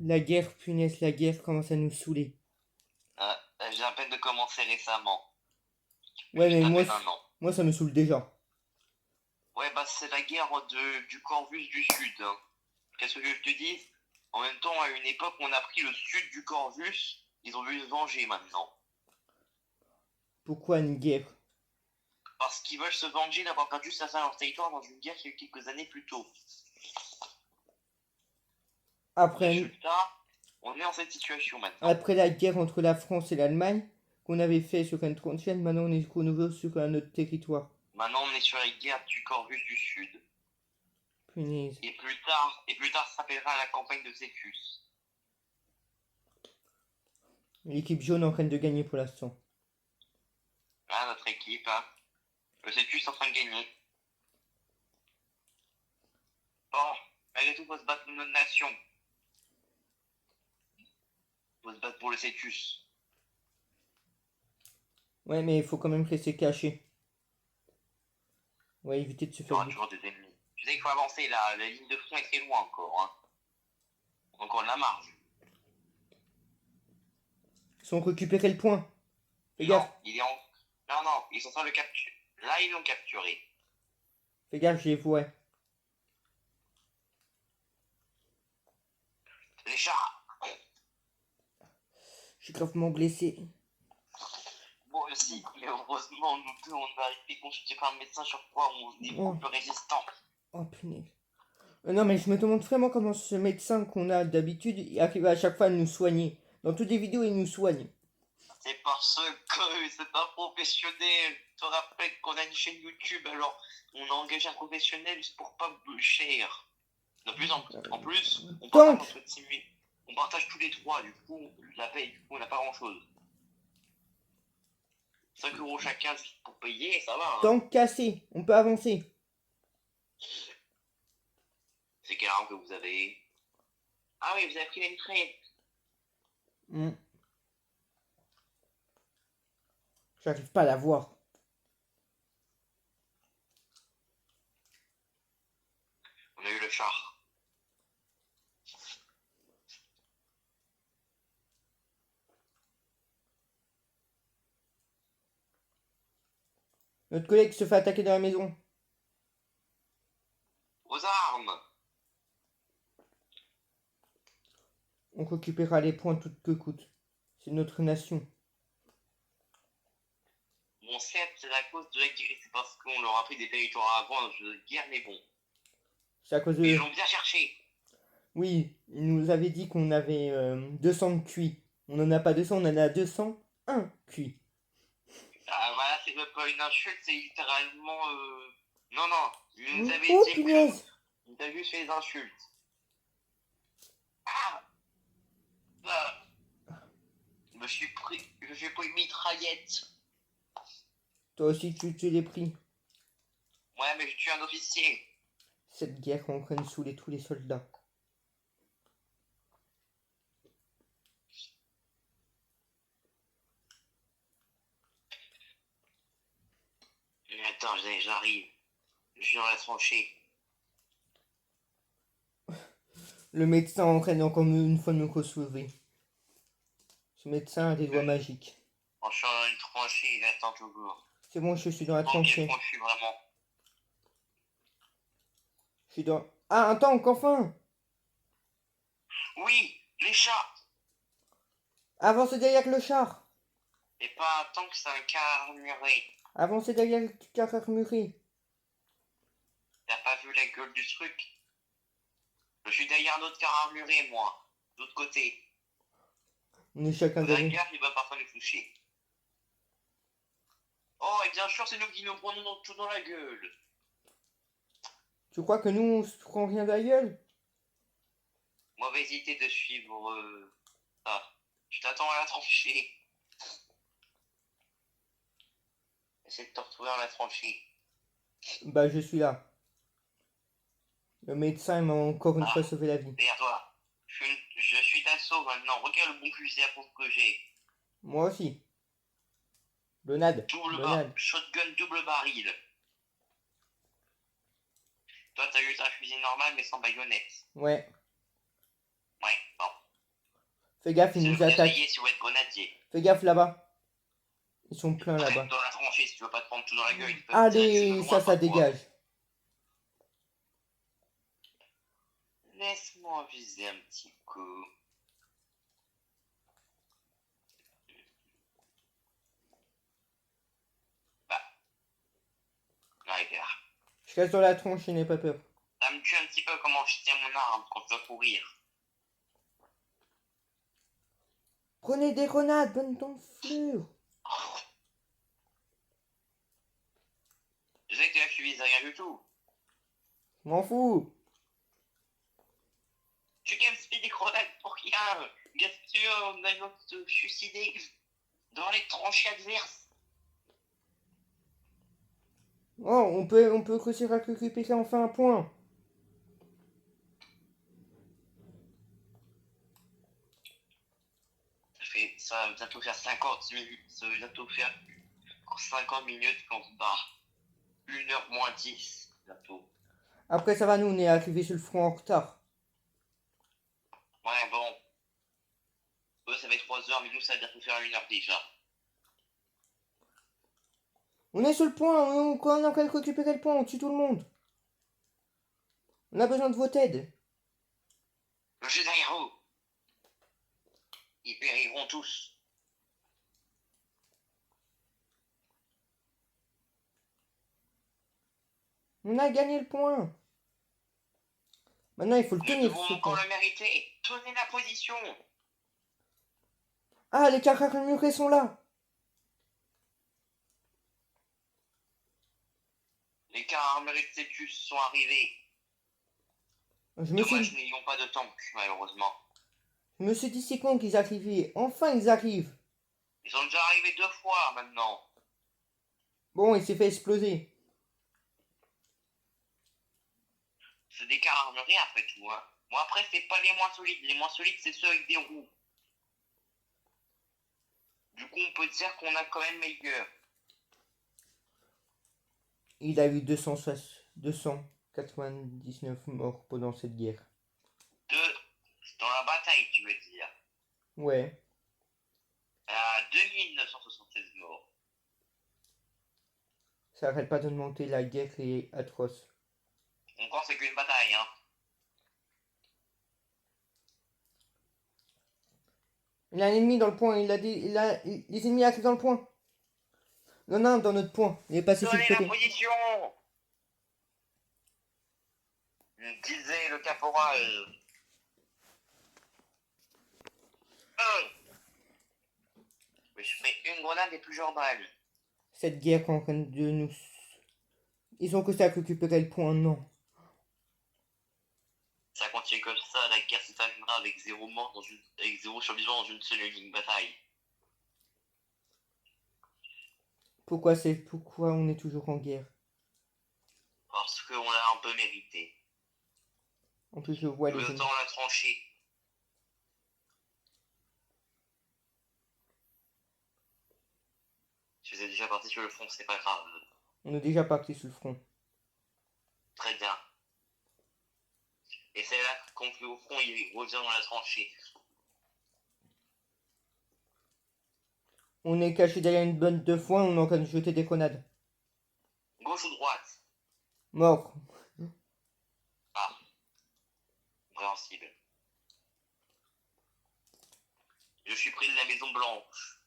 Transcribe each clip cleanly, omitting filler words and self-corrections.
La guerre, punaise, la guerre commence à nous saouler. J'ai à peine de commencer récemment. Ouais, mais Juste à moi, peine un an. moi ça me saoule déjà. Ouais, bah c'est la guerre du Corvus du Sud. Hein. Qu'est-ce que je te dis? En même temps, à une époque, on a pris le sud du Corvus. Ils ont voulu se venger maintenant. Pourquoi une guerre? Parce qu'ils veulent se venger d'avoir perdu certains de leur territoire dans une guerre qui a eu quelques années plus tôt. Après, Résultat, on est dans cette situation maintenant. après la guerre entre la France et l'Allemagne, qu'on avait fait sur une frontière, maintenant on est renouveau sur un autre territoire. Maintenant, on est sur la guerre du Corvus du Sud. Punaise. Et plus tard, ça s'appellera la campagne de Cécus. L'équipe jaune est en train de gagner pour l'instant. Hein, notre équipe, hein. Le Cécus est en train de gagner. Bon, malgré tout, faut se battre pour notre nation. Faut se battre pour le Cécus. Ouais, mais il faut quand même rester caché. Ouais, éviter de se Il y faire aura bouffer. toujours des ennemis. Tu sais qu'il faut avancer là, la ligne de front est très loin encore. Hein. Encore de la marge. Ils sont récupérés le point. Fais Non, gaffe, il est en. Non, ils sont en train de le capturer. Là, ils l'ont capturé. fais gaffe, j'ai ouais. Les chars. Je suis gravement blessé. Moi aussi, mais heureusement, nous deux, on va été consultés par un médecin sur quoi on est beaucoup plus résistant. Oh punaise. Non, mais je me demande vraiment comment ce médecin qu'on a d'habitude il arrive à chaque fois à nous soigner. Dans toutes les vidéos, il nous soigne. C'est parce que c'est un professionnel. Je te rappelle qu'on a une chaîne YouTube, alors on a engagé un professionnel pour pas cher. De plus en plus, on partage Donc, notre team. On partage tous les trois, du coup, la paye, du coup, on n'a pas grand chose. 5 € chacun pour payer, ça va. Hein. tank cassé, on peut avancer. C'est quelle arme que vous avez? Ah oui, vous avez pris les mitraillettes. J'arrive pas à la voir. On a eu le char. Notre collègue se fait attaquer dans la maison. Aux armes. On récupérera les points coûte que coûte. C'est notre nation. Bon, certes, c'est à cause de la guerre, c'est parce qu'on leur a pris des territoires avant dans une guerre, mais bon. C'est à cause de... Ils l'ont bien cherché. Oui, il nous avait dit qu'on avait 200 de QI. On n'en a pas 200, on en a 201 QI. Ah, voilà, c'est même pas une insulte, c'est littéralement. Non, il nous avait Oh dit punaise! il nous a juste fait des insultes. Ah, ah. Je suis pris une mitraillette. Toi aussi tu l'es pris. Ouais, mais je tue un officier. Cette guerre est en train de saouler tous les soldats. Attends, j'arrive. Je suis dans la tranchée. Le médecin est en train encore une fois de me sauver. Ce médecin a des doigts magiques. Je suis dans une tranchée, j'attends toujours. C'est bon, je suis dans la Dans quel tranchée. point je suis vraiment? Je suis dans... Ah, un tank, enfin! Oui, les chats. Avancez derrière le char! C'est pas un tank, c'est un car armuré. Avancez derrière le car armuré. T'as pas vu la gueule du truc? Je suis derrière un autre car armuré, moi. De l'autre côté. On est chacun La derrière. gare, il va parfois nous toucher. Oh, et bien sûr, c'est nous qui nous prenons tout dans la gueule. Tu crois que nous, on se prend rien de la gueule? Mauvaise idée de suivre ça. Je t'attends à la tranchée. Essaie de te retrouver dans la tranchée. Bah, je suis là. Le médecin m'a encore une fois sauvé la vie. Derrière toi. Je suis d'assaut maintenant. Regarde le bon fusil à pompe que j'ai. Moi aussi. Donade. Shotgun double baril. Toi, t'as eu un fusil normal mais sans baïonnette. Ouais. Ouais, bon. Fais gaffe, C'est ils le nous attaquent. réveiller si vous êtes grenadier. Fais gaffe là-bas. Ils sont pleins Reste là-bas. dans la tranchée si tu veux pas te prendre tout dans la gueule. Ils peuvent tirer de Allez, loin ça parfois. dégage. Laisse-moi viser un petit coup. Bah. Ouais, gars. Je reste dans la tranchée, n'aie pas peur. Ça me tue un petit peu comment je tiens mon arme quand je dois courir. Prenez des grenades, bonne d'enflure. Je sais que là je vise rien du tout. M'en fous. Tu gaspilles des grenades pour rien. Gaspille, on a notre se suicider dans les tranchées adverses. Oh, on peut réussir à récupérer enfin un point. Ça va bientôt faire 50 minutes. Ça va bientôt faire 50 minutes qu'on se bat. 1h moins 10 bientôt. Après, ça va, nous, on est arrivé sur le front en retard. Ouais, bon. Eux, ça fait 3h, mais nous, ça va bientôt faire 1h déjà. On est sur le point, on a qu'à récupérer le point, on tue tout le monde. On a besoin de votre aide. Le jeu d'aéro. Ils périront tous. On a gagné le point. Maintenant, il faut le Nous tenir, devons ce encore point. le mériter. Tenez la position. Ah, les caracamurés sont là. Les Caramérététus sont arrivés. Je me Dommage, suis, nous n'ayons pas de tank, malheureusement. je me suis dit, c'est con qu'ils arrivaient. Enfin, ils arrivent. Ils sont déjà arrivés 2 fois maintenant. Bon, il s'est fait exploser. C'est des Caramérétés après tout. Hein. Bon, après, c'est pas les moins solides. Les moins solides, c'est ceux avec des roues. Du coup, on peut dire qu'on a quand même meilleur. Il a eu 299 morts pendant cette guerre. Dans la bataille, tu veux dire. Ouais. 2976 morts. Ça arrête pas de monter, la guerre est atroce. On pense que c'est qu'une bataille, hein. Il a un ennemi dans le point, les ennemis arrivent dans le point. Non, dans notre point. Il est passé sur le Donnez la côté. position. Disait le caporal. Mais je mets une grenade et plusieurs balles. Cette guerre est en train de nous... Ils ont que ça à récupérer le point, non. Ça continue comme ça, la guerre se terminera avec 0 mort avec 0 survivant dans une seule et unique bataille. Pourquoi on est toujours en guerre? Parce qu'on a un peu mérité. En plus, je vois les ennemis. Dans la tranchée. Si vous êtes déjà parti sur le front, c'est pas grave. On est déjà parti sur le front. Très bien. Et c'est là qu'on fait au front, il revient dans la tranchée. On est caché derrière une bonne de foin, on est en train de jeter des grenades. Gauche ou droite? Mort. Ah. Compréhensible. Je suis pris de la Maison Blanche.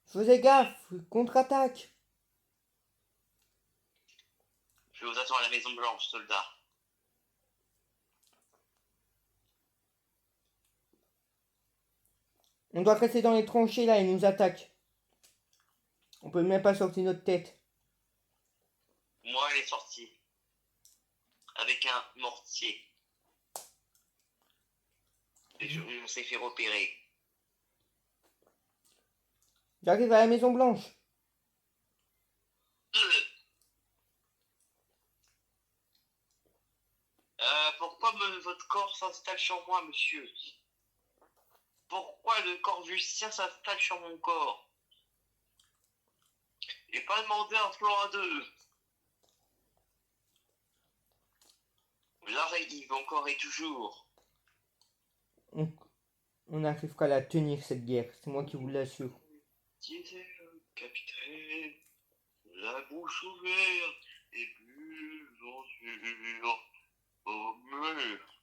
Faisais gaffe, contre-attaque. Je vous attends à la Maison Blanche, soldat. On doit rester dans les tranchées là, ils nous attaquent. On peut même pas sortir notre tête. Moi, elle est sortie. Avec un mortier. Et on s'est fait repérer. J'arrive à la Maison Blanche. Pourquoi votre corps s'installe sur moi, monsieur? Pourquoi le Corvusien s'installe sur mon corps? J'ai pas demandé un plan à deux. J'arrive encore et toujours. On n'arrive qu'à la tenir cette guerre, c'est moi qui vous l'assure. Disait le capitaine, la bouche ouverte et buvons sur au mur.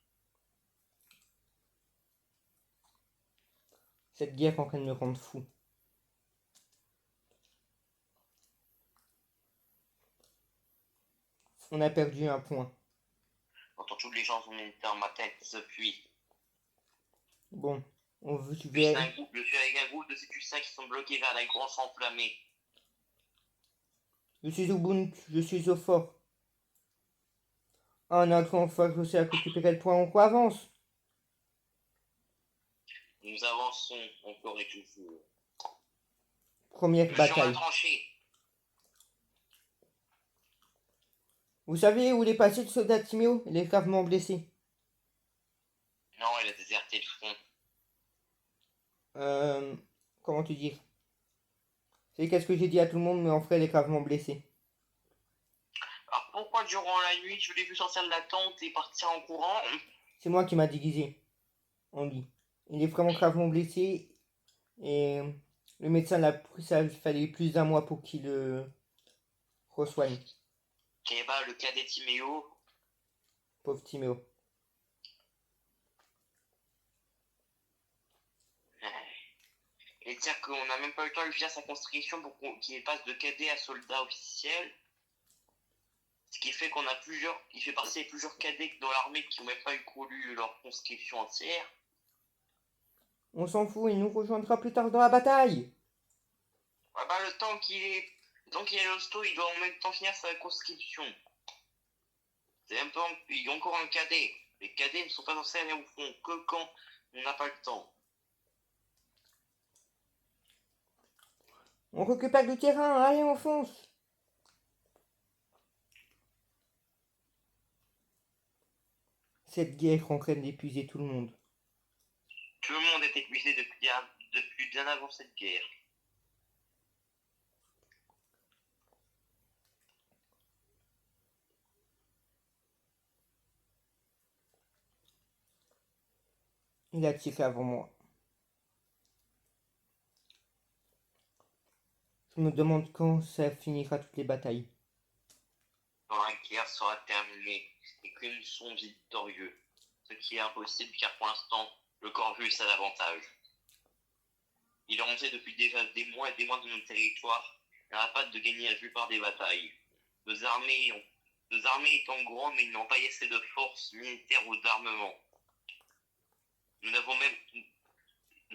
Cette guerre est en train de me rendre fou. On a perdu un point. J'entends toutes les chansons dans ma tête depuis. Bon, on veut... Je suis avec un groupe de C+5 qui sont bloqués vers la grosse enflammée. Je suis au Ubuntu, je suis au fort. Ah, on a enfin réussi à récupérer le point, on avance. Nous avançons encore et toujours. Première Je suis en bataille. tranchée. Vous savez où il est passé le soldat Timéo? Il est gravement blessé. Non, il a déserté le front. Comment te dire? C'est qu'est-ce que j'ai dit à tout le monde, mais en vrai, il est gravement blessé. Alors pourquoi durant la nuit je l'ai vu sortir de la tente et partir en courant? C'est moi qui m'a déguisé en lui. Il est vraiment gravement blessé et le médecin l'a pris, ça il fallait plus d'un mois pour qu'il le resoigne. Eh bah le cadet Timéo. Pauvre Timéo. Et dire qu'on n'a même pas eu le temps de finir sa construction pour qu'il passe de cadet à soldat officiel. Ce qui fait qu'on a il fait partie de plusieurs cadets dans l'armée qui n'ont même pas eu connu leur conscription entière. On s'en fout, il nous rejoindra plus tard dans la bataille. Ah bah le temps qu'il est l'hosto, il doit en même temps finir sa conscription. Il y a encore un cadet. Les cadets ne sont pas censés aller au front que quand on n'a pas le temps. On récupère du terrain, allez on fonce. Cette guerre est en train d'épuiser tout le monde. Tout le monde est épuisé depuis bien avant cette guerre. Il a tiré avant moi. Je me demande quand ça finira toutes les batailles. Quand la guerre sera terminée et que nous serons victorieux. Ce qui est impossible car pour l'instant, le Corvus a l'avantage. Il est rentré depuis déjà des mois et des mois de notre territoire et n'a pas de gagner la plupart des batailles. Nos armées étant grandes mais n'ont pas assez de force militaire ou d'armement. Nous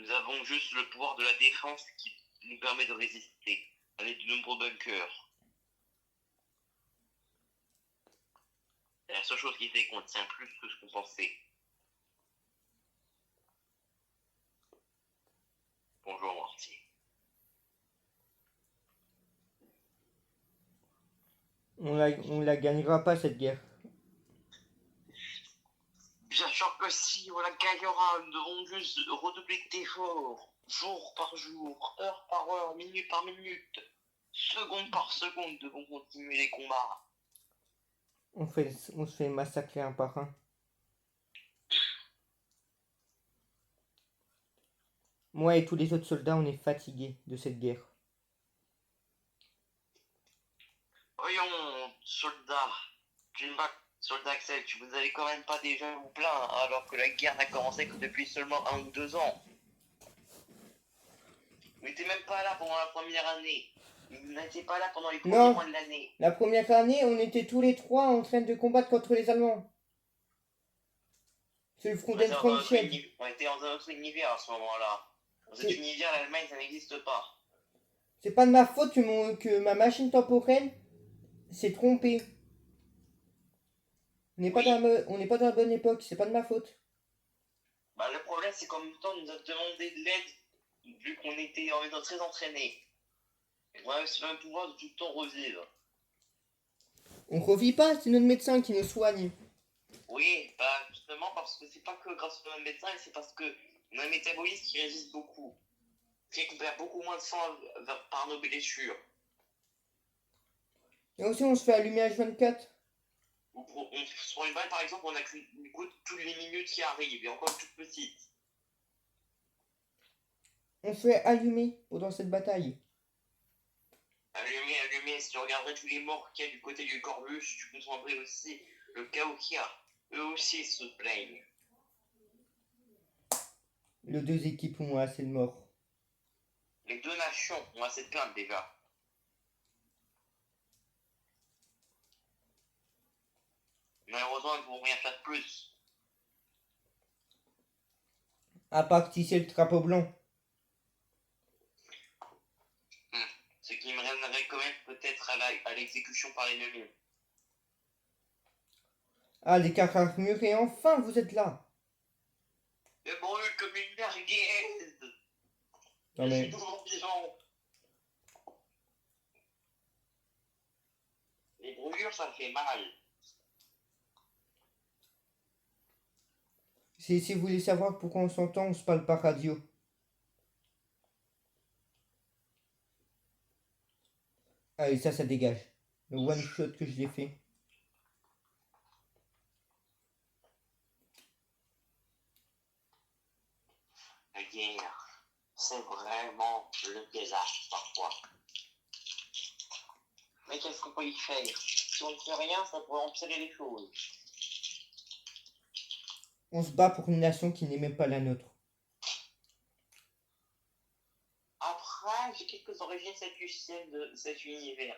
avons juste le pouvoir de la défense qui nous permet de résister avec de nombreux bunkers. C'est la seule chose qui fait qu'on tient plus que ce qu'on pensait. Bonjour Mortier. On la gagnera pas cette guerre. Bien sûr que si, on la gagnera, nous devons juste redoubler d'efforts, jour par jour, heure par heure, minute par minute, seconde par seconde, nous devons continuer les combats. On se fait massacrer un par un. Moi et tous les autres soldats, on est fatigués de cette guerre. Voyons, soldat Axel, tu vous avez quand même pas déjà vous plaindre alors que la guerre n'a commencé que depuis seulement 1 ou 2 ans. Vous n'étiez même pas là pendant la première année. Vous n'étiez pas là pendant les premiers mois de l'année. La première année, on était tous les trois en train de combattre contre les Allemands. C'est le front d'Enfranched. On était dans un autre univers à ce moment-là. Dans cet univers, l'Allemagne, ça n'existe pas. C'est pas de ma faute que ma machine temporelle s'est trompée. On n'est pas dans la bonne époque, c'est pas de ma faute. Bah, le problème, c'est qu'en même temps, on nous a demandé de l'aide, vu qu'on était très entraînés. Et on a aussi le pouvoir de tout le temps revivre. On revit pas, c'est notre médecin qui nous soigne. Oui, bah justement parce que c'est pas que grâce à notre médecin, c'est parce que on a un métabolisme qui résiste beaucoup. Qui récupère beaucoup moins de sang par nos blessures. Et aussi, on se fait allumer H24. Sur une balle, par exemple, on a qu'une goutte toutes les minutes qui arrivent, et encore une toute petite. On se fait allumer pendant cette bataille. Allumé, si tu regarderais tous les morts qu'il y a du côté du Corvus, tu comprendrais aussi le chaos qu'il y a. Eux aussi se plaignent. Les deux équipes ont assez de morts. Les deux nations ont assez de plaintes déjà. Malheureusement, elles ne pourront rien faire de plus. À part tisser le drapeau blanc. Ce qui me mènerait quand même peut-être à l'exécution par l'ennemi. Ah, les cartes murées, enfin vous êtes là. Je brûle comme une merguez. Non Je suis mais, toujours vivant. Les brûlures, ça fait mal. si vous voulez savoir pourquoi on s'entend, on se parle par radio. Allez, ça dégage. Le one shot que je l'ai fait. La guerre, c'est vraiment le désastre parfois. Mais qu'est-ce qu'on peut y faire? Si on ne fait rien, ça pourrait empirer les choses. On se bat pour une nation qui n'est même pas la nôtre. Après, j'ai quelques origines sapuciennes de cet univers.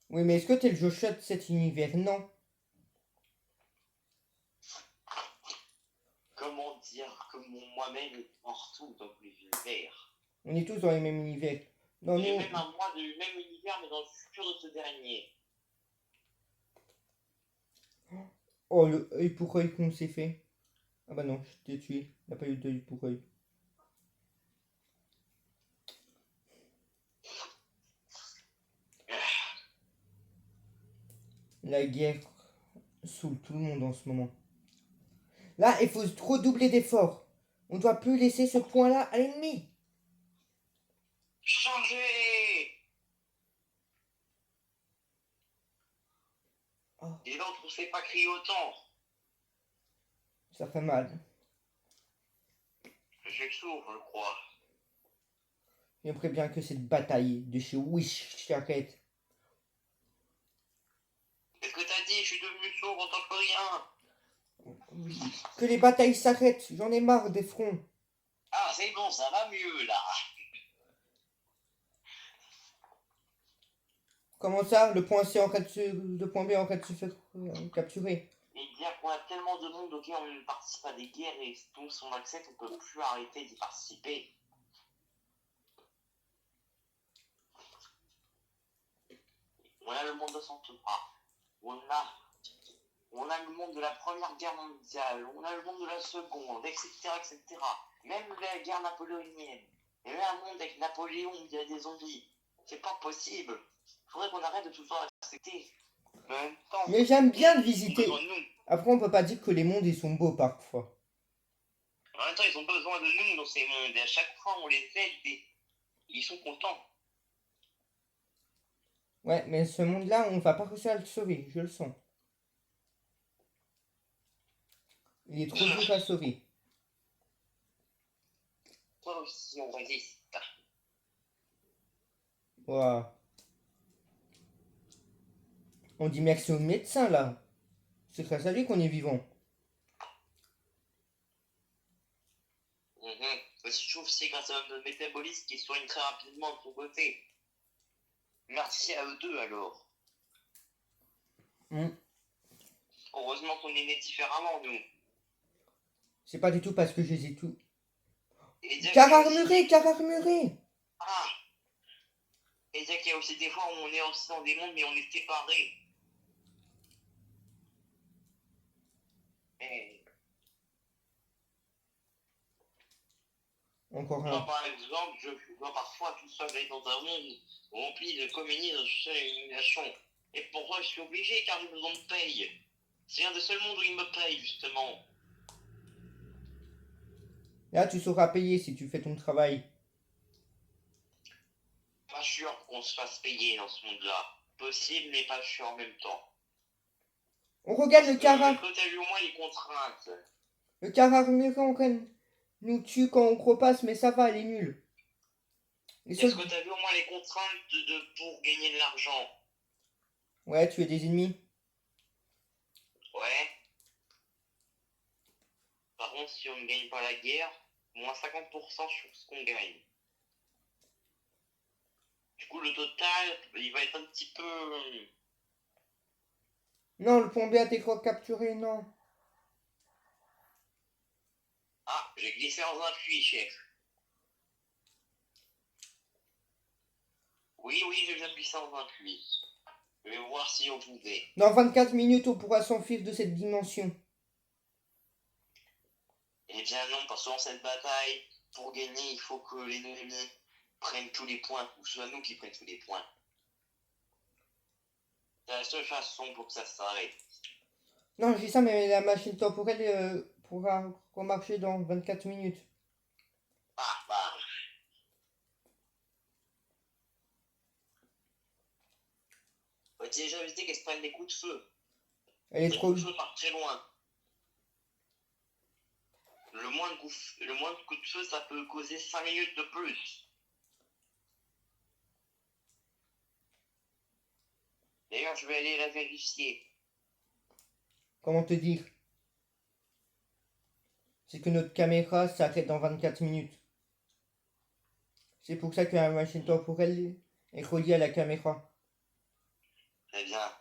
Oui, mais est-ce que t'es le Joshua de cet univers? Non. Comment dire que moi-même est partout dans l'univers? On est tous dans les mêmes univers. Non, J'ai nous... même un moi du même univers, mais dans le futur de ce dernier. Oh, le œil pour œil qu'on s'est fait. Ah bah non, je t'ai tué. Il n'y a pas eu d'œil pour œil. La guerre saoule tout le monde en ce moment. Là, il faut redoubler d'efforts. On ne doit plus laisser ce point-là à l'ennemi. Changez! Oh, Et l'autre ne sait pas crier autant. ça fait mal. J'ai sourd, je crois. J'aimerais bien que cette bataille de chez Wish s'arrête. Qu'est-ce que t'as dit? Je suis devenu sourd, on n'entend plus rien. Que les batailles s'arrêtent. J'en ai marre des fronts. Ah, c'est bon, ça va mieux là. Comment ça? Le point C en cas de le point B en cas de se faire capturer. Et bien qu'on a tellement de monde auquel on ne participe à des guerres et donc si on accepte, on ne peut plus arrêter d'y participer. On a le monde de Santora. On a le monde de la Première Guerre mondiale. On a le monde de la Seconde, etc. etc. Même la guerre napoléonienne. Et même un monde avec Napoléon où il y a des zombies. C'est pas possible. Faudrait qu'on arrête de tout le temps accepter. Mais en même temps, Mais j'aime bien le visiter. ils ont besoin de nous. Après, on peut pas dire que les mondes ils sont beaux parfois. En même temps, ils ont besoin de nous dans ces mondes. Et à chaque fois, on les aide et ils sont contents. Ouais, mais ce monde-là, on va pas réussir à le sauver, je le sens. Il est trop dur à sauver. Toi aussi, on résiste. Waouh. On dit merci au médecin là. C'est grâce à lui qu'on est vivant. Je trouve que c'est grâce à notre métabolisme qui soigne très rapidement de son côté. Merci à eux deux alors. Heureusement qu'on est nés différemment, nous. C'est pas du tout parce que je les ai tout. Et Car armuré. Ah. Et dire qu'il y a aussi des fois où on est aussi dans des mondes mais on est séparés. Et... Encore Moi, un. par exemple, je vois parfois tout seul aller dans un monde rempli de communisme, de social élimination. Et pourquoi je suis obligé car ils me payent. C'est un des seuls mondes où ils me payent, justement. Là, tu sauras payer si tu fais ton travail. Pas sûr qu'on se fasse payer dans ce monde-là. Possible, mais pas sûr en même temps. On regarde le Kara. Est-ce que t'as vu au moins les contraintes? Le Karakuri nous tue quand on repasse, mais ça va, elle est nulle. Est-ce que t'as vu au moins les contraintes pour gagner de l'argent? Ouais, tuer des ennemis. Ouais. Par contre, si on ne gagne pas la guerre, moins 50% sur ce qu'on gagne. Du coup, le total, il va être un petit peu... Non, le pont B a été capturé, non. Ah, j'ai glissé dans un puits, chef. Oui, je viens de glisser dans un puits. Je vais voir si on pouvait. Dans 24 minutes, on pourra s'enfuir de cette dimension. Eh bien non, parce que dans cette bataille, pour gagner, il faut que l'ennemi prenne tous les points, ou soit nous qui prenions tous les points. C'est la seule façon pour que ça s'arrête. Non, je dis ça, mais la machine temporelle pourra remarcher dans 24 minutes. Ah, bah. Faut-il déjà éviter qu'elle se prenne des coups de feu? Elle est Les trop... coups de feu partent très loin. Le moindre coup de feu, ça peut causer 5 minutes de plus. D'ailleurs, je vais aller la vérifier. Comment te dire? C'est que notre caméra s'arrête dans 24 minutes. C'est pour ça que la machine temporelle est reliée à la caméra. Eh bien,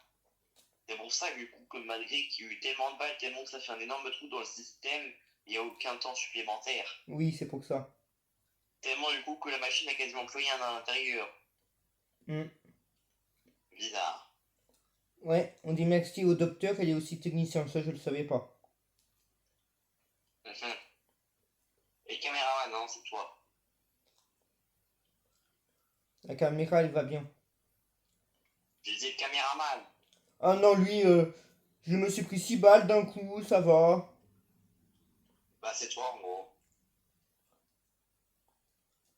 c'est pour ça du coup que malgré qu'il y a eu tellement de balles, tellement que ça fait un énorme trou dans le système, il n'y a aucun temps supplémentaire. Oui, c'est pour ça. Tellement du coup que la machine a quasiment plus rien à l'intérieur. Bizarre. Ouais, on dit merci au docteur, elle est aussi technicien, ça je le savais pas. Et caméraman, non, c'est toi. La caméra, elle va bien. Je disais le caméraman. Ah non, lui, je me suis pris 6 balles d'un coup, ça va. Bah c'est toi en gros.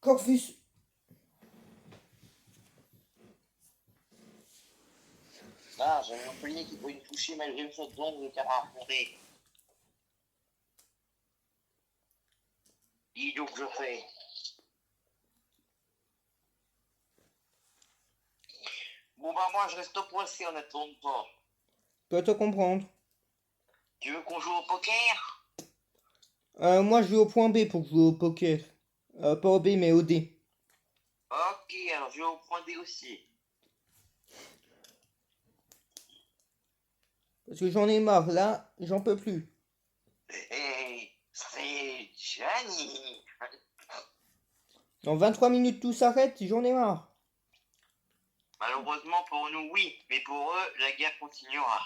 Corvus. Ah, j'avais un collier qui pouvait me toucher malgré le saut d'ombre de caméra fondé. Idiot que je fais. Bon bah moi je reste au poissé en attendant. Dois te comprendre. Tu veux qu'on joue au poker? Moi, je joue au point B pour jouer au poker. Pas au B, mais au D. Ok, alors je vais au point D aussi. Parce que j'en ai marre, là, j'en peux plus. Hey, c'est Gianni. Dans 23 minutes, tout s'arrête, j'en ai marre. Malheureusement pour nous, oui, mais pour eux, la guerre continuera.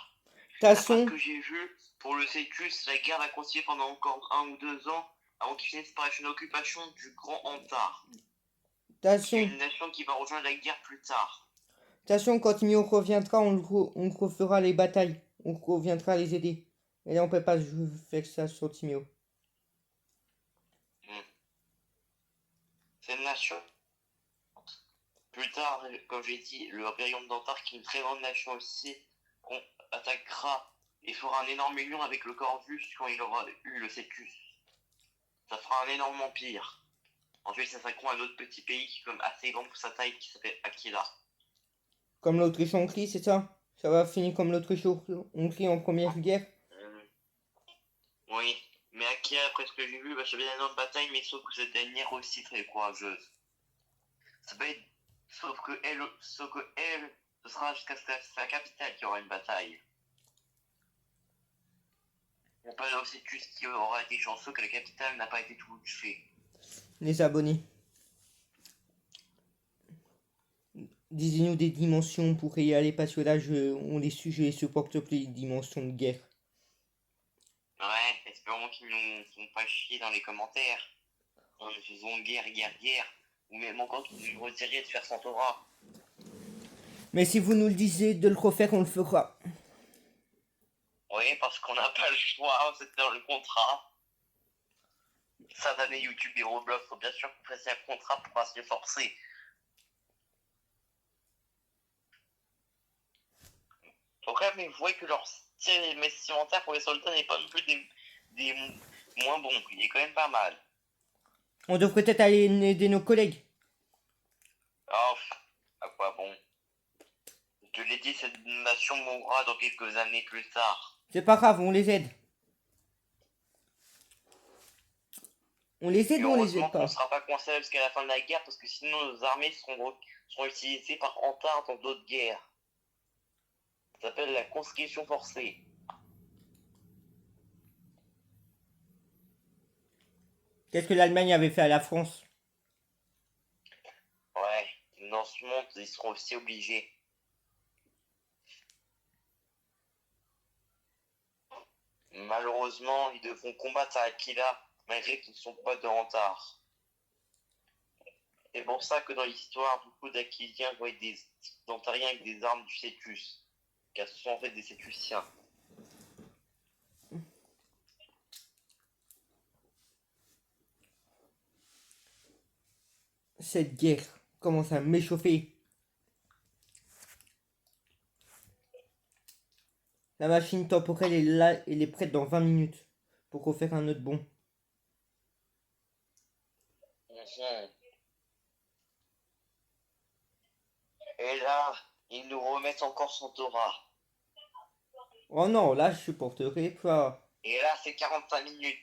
D'après ce que j'ai vu, pour le Sécus, la guerre va continuer pendant encore 1 ou 2 ans avant qu'il finisse par être une occupation du Grand Antar. C'est une nation qui va rejoindre la guerre plus tard. Attention, quand Mio reviendra, on refera les batailles. On reviendra les aider. Et là, on peut pas faire ça sur Timio. C'est une nation. Plus tard, comme j'ai dit, le royaume d'Antar, qui est une très grande nation aussi, attaquera et fera un énorme union avec le Corvus quand il aura eu le Sécus. Ça fera un énorme empire. Ensuite, ça s'accroît à un autre petit pays qui est comme assez grand pour sa taille, qui s'appelle Aquila. Comme l'Autriche-Hongrie, c'est ça? Ça va finir comme l'Autriche-Hongrie en première guerre? Oui, mais Aquila, après ce que j'ai vu, ça va être une énorme bataille, mais sauf que cette dernière aussi très courageuse. Ça va être... Sauf que elle, ce sera jusqu'à sa capitale qui aura une bataille. On parle aussi de ce qui aura été chanceux que la capitale n'a pas été touchée. Les abonnés. Disez-nous des dimensions pour y aller parce que là, on les sujets supportent plus les dimensions de guerre. Ouais, espérons qu'ils nous font pas chier dans les commentaires. En nous faisant guerre. Ou même encore qu'ils nous retirent de faire Santora. Mais si vous nous le disiez de le refaire, on le fera. Oui, parce qu'on n'a pas le choix, c'est dans le contrat. Ça d'année YouTube et Roblox, faut bien sûr qu'on fasse un contrat pour pas se les forcer. Donc là, mais vous voyez que leur mais supplémentaire pour les soldats n'est pas non plus des moins bons. Il est quand même pas mal. On devrait peut-être aller aider nos collègues. Oh, à quoi bon? Je l'ai dit, cette nation mourra dans quelques années plus tard. C'est pas grave, on les aide. On les aide Et ou on les heureusement aide qu'on ne pas? sera pas coincé jusqu'à la fin de la guerre, parce que sinon nos armées seront utilisées par Antar dans d'autres guerres. Ça s'appelle la conscription forcée. Qu'est-ce que l'Allemagne avait fait à la France? Ouais, dans ce monde, ils seront aussi obligés. Malheureusement, ils devront combattre à Aquila, malgré qu'ils ne sont pas de Antar. C'est pour ça que dans l'histoire, beaucoup d'Aquiliens voient des Antariens avec des armes du Cétus, car ce sont en fait des Cétusiens. Cette guerre commence à m'échauffer. La machine temporelle est là, elle est prête dans 20 minutes pour refaire un autre bond. Et là, ils nous remettent encore Centaura. Oh non, là je supporterai pas. Et là, c'est 45 minutes.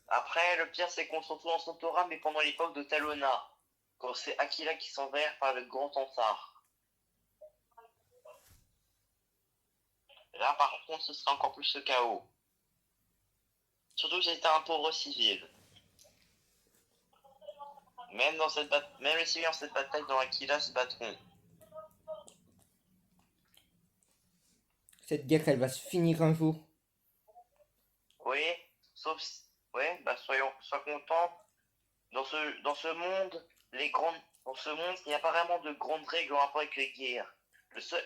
Après, le pire, c'est qu'on se retrouve en Centaura, mais pendant l'époque de Talona, quand c'est Aquila qui s'envers par le grand Antar. Là, par contre, ce sera encore plus le chaos. Surtout que c'était un pauvre civil. Même les civils dans cette bataille, dans Aquila, se battront. Cette guerre, elle va se finir un jour. Oui, sauf si... Ouais, bah sois content. Dans ce monde, dans ce monde, il n'y a pas vraiment de grandes règles en rapport avec les guerres.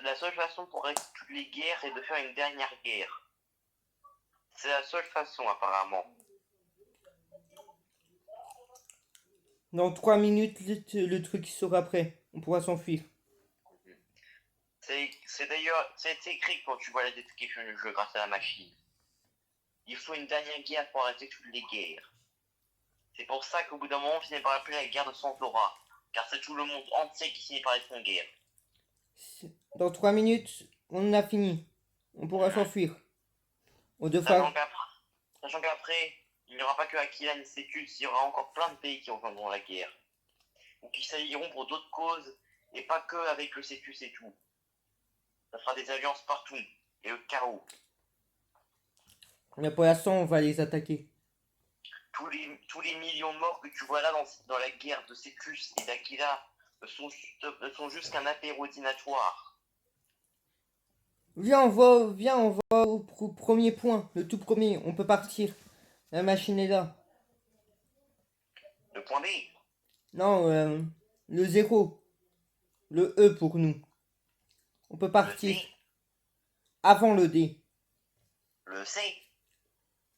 La seule façon pour régler toutes les guerres est de faire une dernière guerre. C'est la seule façon, apparemment. Dans 3 minutes, le truc sera prêt. On pourra s'enfuir. C'est d'ailleurs, c'est écrit quand tu vois la description du jeu grâce à la machine. Il faut une dernière guerre pour arrêter toutes les guerres. C'est pour ça qu'au bout d'un moment, on finit par appeler la guerre de Centaura. Car c'est tout le monde entier qui finit par être en guerre. Dans 3 minutes, on a fini. On pourra s'enfuir. On devra... Sachant qu'après, il n'y aura pas que Aquila ni Cétus, il y aura encore plein de pays qui rejoindront la guerre. Ou qui s'allieront pour d'autres causes, et pas que avec le Cétus et tout. Ça fera des alliances partout, et le chaos. Mais pour l'instant, on va les attaquer. Tous les millions de morts que tu vois là dans la guerre de Cétus et d'Aquila ne sont juste qu'un apéro dînatoire. Viens, on va au premier point. Le tout premier, on peut partir. La machine est là. Le point B. Non, le 0. Le E pour nous. On peut partir. Le D. Avant le D. Le C.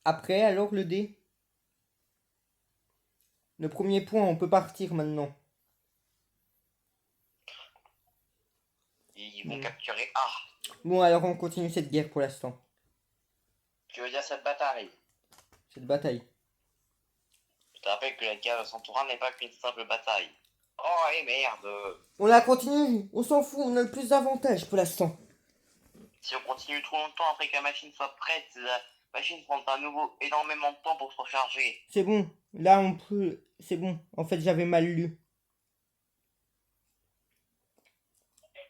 Après, alors le D. Le premier point, on peut partir maintenant. Ils vont capturer A. Bon, alors on continue cette guerre pour l'instant. Tu veux dire cette bataille? Cette bataille. Je te rappelle que la guerre de Centaura n'est pas qu'une simple bataille. Oh, et merde! On la continue. On s'en fout, on a le plus d'avantages pour l'instant. Si on continue trop longtemps après que la machine soit prête, la machine prendra à nouveau énormément de temps pour se recharger. C'est bon. Là, on peut... C'est bon. En fait, j'avais mal lu.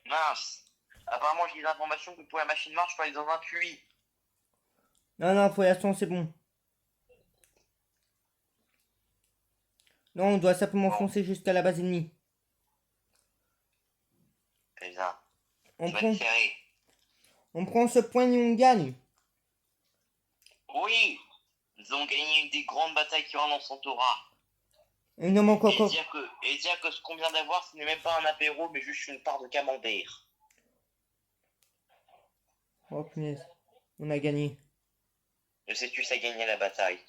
Mince! Apparemment, j'ai des informations que pour la machine marche, faut aller dans un puits. Non, non, pour l'instant, c'est bon. Non, on doit simplement foncer jusqu'à la base ennemie. Eh bien, On ça va prend... être serré. On prend ce point et on gagne. Oui! Nous avons gagné des grandes batailles qui rentrent dans Centaura. Et il nous manque Et encore... dire que ce qu'on vient d'avoir, ce n'est même pas un apéro, mais juste une part de camembert. Oh, punaise. On a gagné. Le Cétus a gagné la bataille.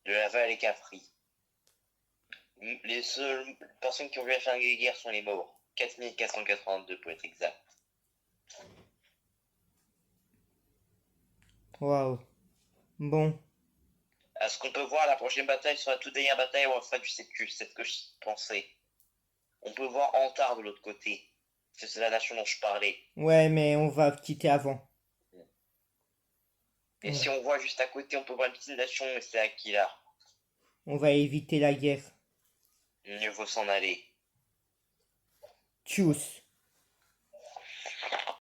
De Laval et Capri. Les seules personnes qui ont vu la fin de la guerre sont les morts. 4482 pour être exact. Waouh. Bon. Est-ce qu'on peut voir la prochaine bataille sur la toute dernière bataille où on fera du Septus? C'est ce que je pensais. On peut voir Antar de l'autre côté. C'est la nation dont je parlais. Ouais, mais on va quitter avant. Et si on voit juste à côté, on peut voir une petite nation, mais c'est Aquila. On va éviter la guerre. Mieux vaut s'en aller. Tchuss.